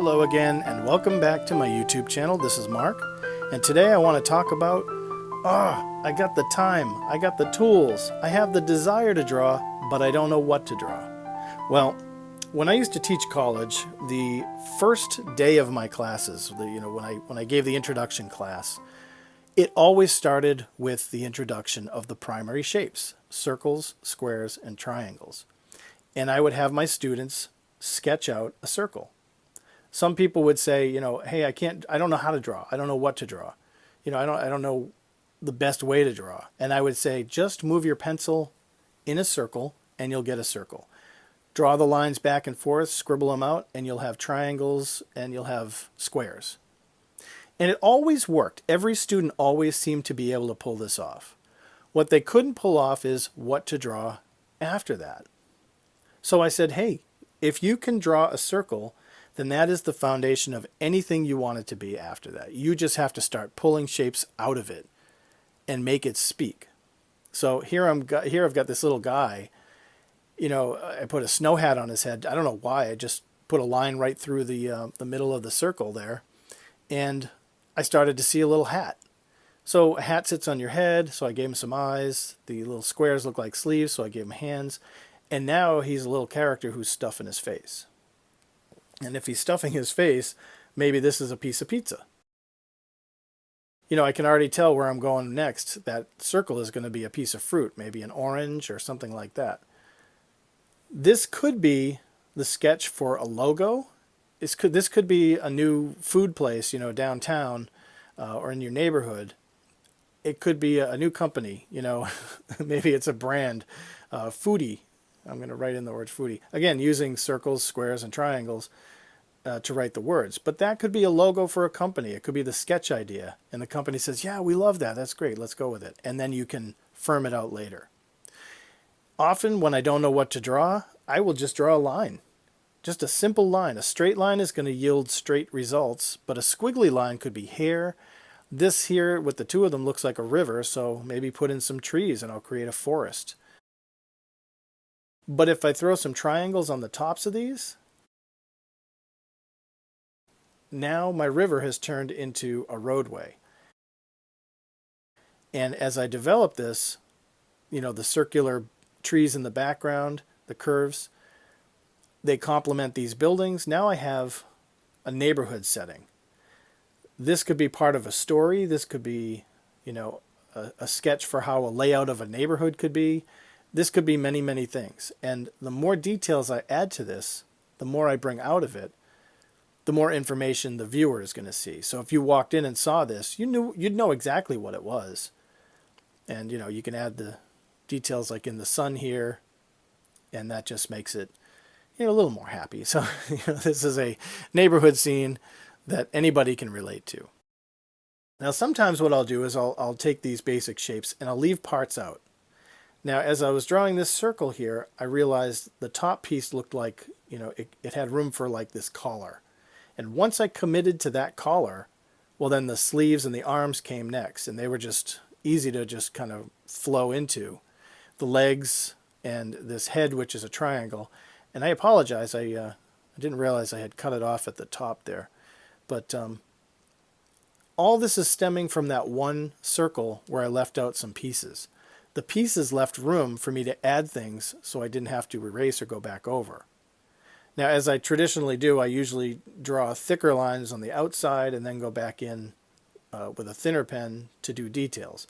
Hello again and welcome back to my YouTube channel. This is Mark, and today I want to talk about I got the time, I got the tools, I have the desire to draw, but I don't know what to draw. Well, when I used to teach college, the first day of my classes, when I gave the introduction class, it always started with the introduction of the primary shapes: circles, squares, and triangles. And I would have my students sketch out a circle. Some people would say, hey, I don't know how to draw. I don't know what to draw. I don't know the best way to draw. And I would say, just move your pencil in a circle and you'll get a circle. Draw the lines back and forth, scribble them out, and you'll have triangles and you'll have squares. And it always worked. Every student always seemed to be able to pull this off. What they couldn't pull off is what to draw after that. So I said, hey, if you can draw a circle, then that is the foundation of anything you want it to be after that. You just have to start pulling shapes out of it and make it speak. So here I've got this little guy. I put a snow hat on his head. I don't know why. I just put a line right through the middle of the circle there, and I started to see a little hat. So a hat sits on your head, so I gave him some eyes. The little squares look like sleeves, so I gave him hands. And now he's a little character who's stuffing his face. And if he's stuffing his face, maybe this is a piece of pizza. I can already tell where I'm going next. That circle is going to be a piece of fruit, maybe an orange or something like that. This could be the sketch for a logo. This could be a new food place, downtown or in your neighborhood. It could be a new company, maybe it's a brand, foodie. I'm going to write in the word foodie. Again, using circles, squares, and triangles to write the words. But that could be a logo for a company. It could be the sketch idea. And the company says, yeah, we love that. That's great. Let's go with it. And then you can firm it out later. Often when I don't know what to draw, I will just draw a line. Just a simple line. A straight line is going to yield straight results, but a squiggly line could be hair. This here with the two of them looks like a river, so maybe put in some trees and I'll create a forest. But if I throw some triangles on the tops of these, now my river has turned into a roadway. And as I develop this, the circular trees in the background, the curves, they complement these buildings. Now I have a neighborhood setting. This could be part of a story. This could be, a sketch for how a layout of a neighborhood could be. This could be many, many things. And the more details I add to this, the more I bring out of it, the more information the viewer is going to see. So if you walked in and saw this, you'd know exactly what it was. And, you can add the details like in the sun here, and that just makes it, a little more happy. So, this is a neighborhood scene that anybody can relate to. Now, sometimes what I'll do is I'll take these basic shapes and I'll leave parts out. Now, as I was drawing this circle here, I realized the top piece looked like, it had room for like this collar. And once I committed to that collar, well, then the sleeves and the arms came next, and they were just easy to just kind of flow into. The legs and this head, which is a triangle. And I apologize, I didn't realize I had cut it off at the top there. But all this is stemming from that one circle where I left out some pieces. The pieces left room for me to add things so I didn't have to erase or go back over. Now, as I traditionally do, I usually draw thicker lines on the outside and then go back in with a thinner pen to do details.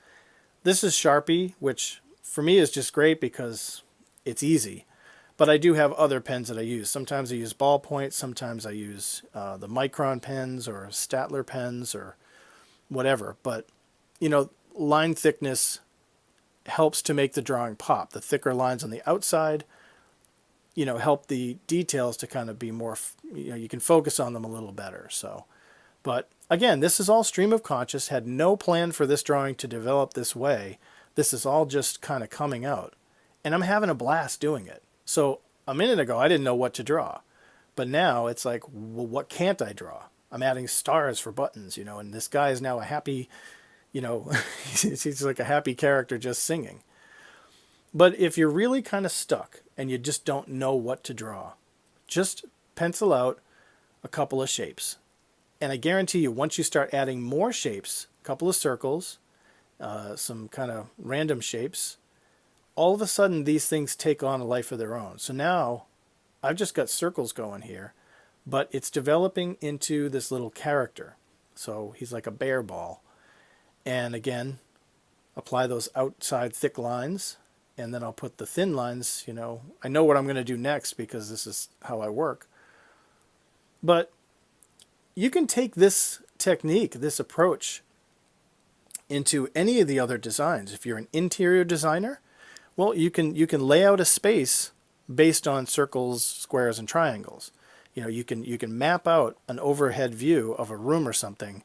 This is Sharpie, which for me is just great because it's easy. But I do have other pens that I use. Sometimes I use ballpoint, sometimes I use the Micron pens or Statler pens or whatever. But, line thickness helps to make the drawing pop. The thicker lines on the outside, help the details to kind of be more, you can focus on them a little better. So, but again, this is all stream of conscious. Had no plan for this drawing to develop this way. This is all just kind of coming out. And I'm having a blast doing it. So a minute ago, I didn't know what to draw. But now it's like, well, what can't I draw? I'm adding stars for buttons, and this guy is now a happy, he's like a happy character just singing. But if you're really kind of stuck and you just don't know what to draw, just pencil out a couple of shapes. And I guarantee you, once you start adding more shapes, a couple of circles, some kind of random shapes, all of a sudden these things take on a life of their own. So now I've just got circles going here, but it's developing into this little character. So he's like a bear ball. And again, apply those outside thick lines, and then I'll put the thin lines, I know what I'm going to do next because this is how I work. But you can take this technique, this approach, into any of the other designs. If you're an interior designer, well, you can lay out a space based on circles, squares, and triangles. You can map out an overhead view of a room or something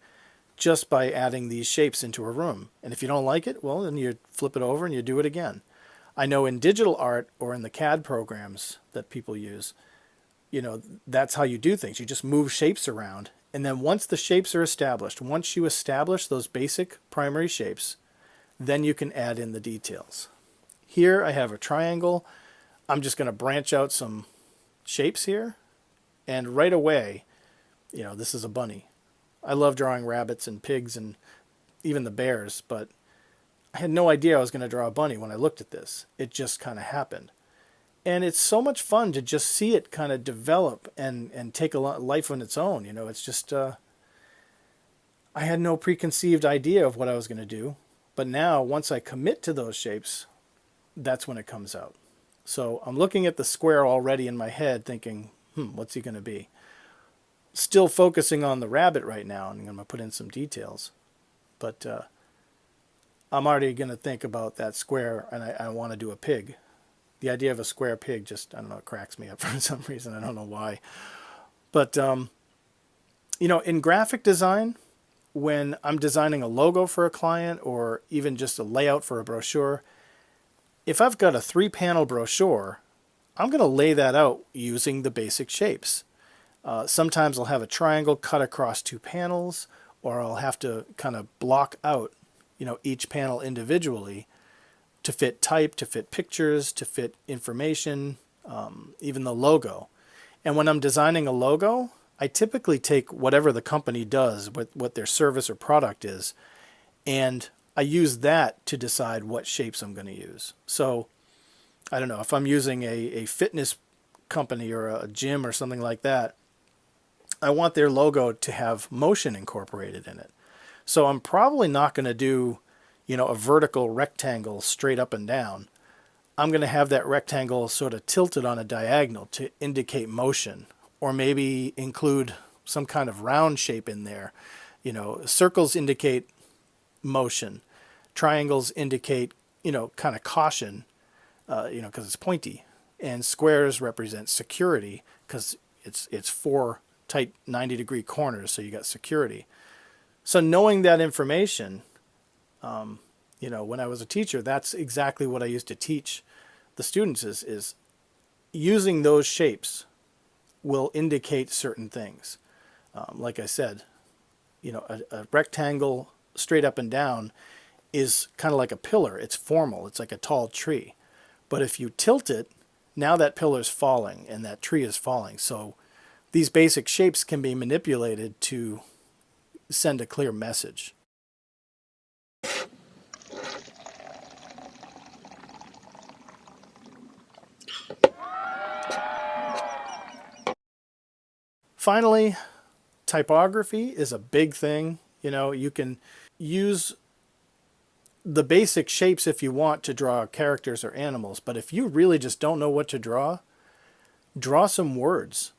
just by adding these shapes into a room. And if you don't like it, well, then you flip it over and you do it again. I know in digital art or in the CAD programs that people use, that's how you do things. You just move shapes around. And then once the shapes are established, once you establish those basic primary shapes, then you can add in the details. Here I have a triangle. I'm just going to branch out some shapes here. And right away, this is a bunny. I love drawing rabbits and pigs and even the bears, but I had no idea I was going to draw a bunny when I looked at this. It just kind of happened. And it's so much fun to just see it kind of develop and take a life on its own. It's just, I had no preconceived idea of what I was going to do. But now, once I commit to those shapes, that's when it comes out. So I'm looking at the square already in my head thinking, what's he going to be? Still focusing on the rabbit right now, and I'm going to put in some details. But I'm already going to think about that square, and I want to do a pig. The idea of a square pig just, I don't know, it cracks me up for some reason. I don't know why. But, in graphic design, when I'm designing a logo for a client or even just a layout for a brochure, if I've got a 3-panel brochure, I'm going to lay that out using the basic shapes. Sometimes I'll have a triangle cut across 2 panels, or I'll have to kind of block out, each panel individually to fit type, to fit pictures, to fit information, even the logo. And when I'm designing a logo, I typically take whatever the company does, what their service or product is, and I use that to decide what shapes I'm going to use. So, I don't know, if I'm using a fitness company or a gym or something like that, I want their logo to have motion incorporated in it. So I'm probably not going to do, a vertical rectangle straight up and down. I'm going to have that rectangle sort of tilted on a diagonal to indicate motion, or maybe include some kind of round shape in there. Circles indicate motion. Triangles indicate, kind of caution, because it's pointy. And squares represent security because it's 4 tight 90-degree corners, so you got security. So knowing that information, when I was a teacher, that's exactly what I used to teach the students is using those shapes will indicate certain things. Like I said, a rectangle straight up and down is kind of like a pillar. It's formal. It's like a tall tree. But if you tilt it, now that pillar's falling and that tree is falling. So these basic shapes can be manipulated to send a clear message. Finally, typography is a big thing. You can use the basic shapes if you want to draw characters or animals, but if you really just don't know what to draw some words.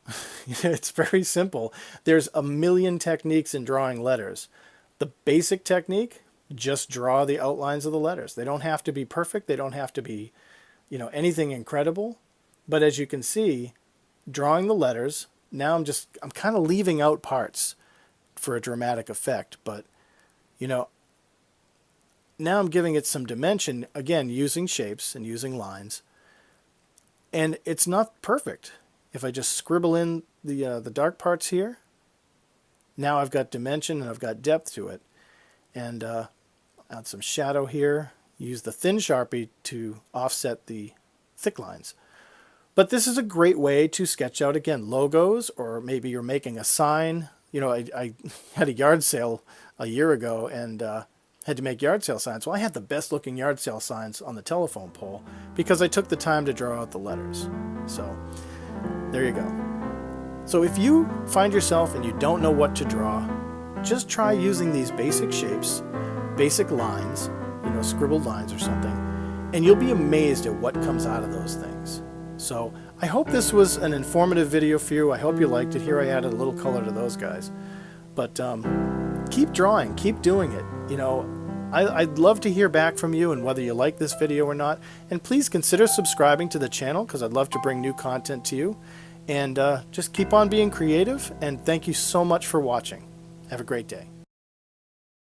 It's very simple. There's a million techniques in drawing letters. The basic technique, just draw the outlines of the letters. They don't have to be perfect. They don't have to be, anything incredible. But as you can see, drawing the letters, now I'm kind of leaving out parts for a dramatic effect, but, now I'm giving it some dimension, again, using shapes and using lines. And it's not perfect. If I just scribble in the dark parts here, now I've got dimension and I've got depth to it. And add some shadow here. Use the thin Sharpie to offset the thick lines. But this is a great way to sketch out, again, logos, or maybe you're making a sign. You know, I had a yard sale a year ago and had to make yard sale signs. Well, I had the best looking yard sale signs on the telephone pole because I took the time to draw out the letters. So there you go. So if you find yourself and you don't know what to draw, just try using these basic shapes, basic lines, you know, scribbled lines or something, and you'll be amazed at what comes out of those things. So I hope this was an informative video for you. I hope you liked it. Here I added a little color to those guys. But keep drawing, keep doing it. You know, I'd love to hear back from you and whether you like this video or not. And please consider subscribing to the channel because I'd love to bring new content to you. And just keep on being creative, and thank you so much for watching. Have a great day.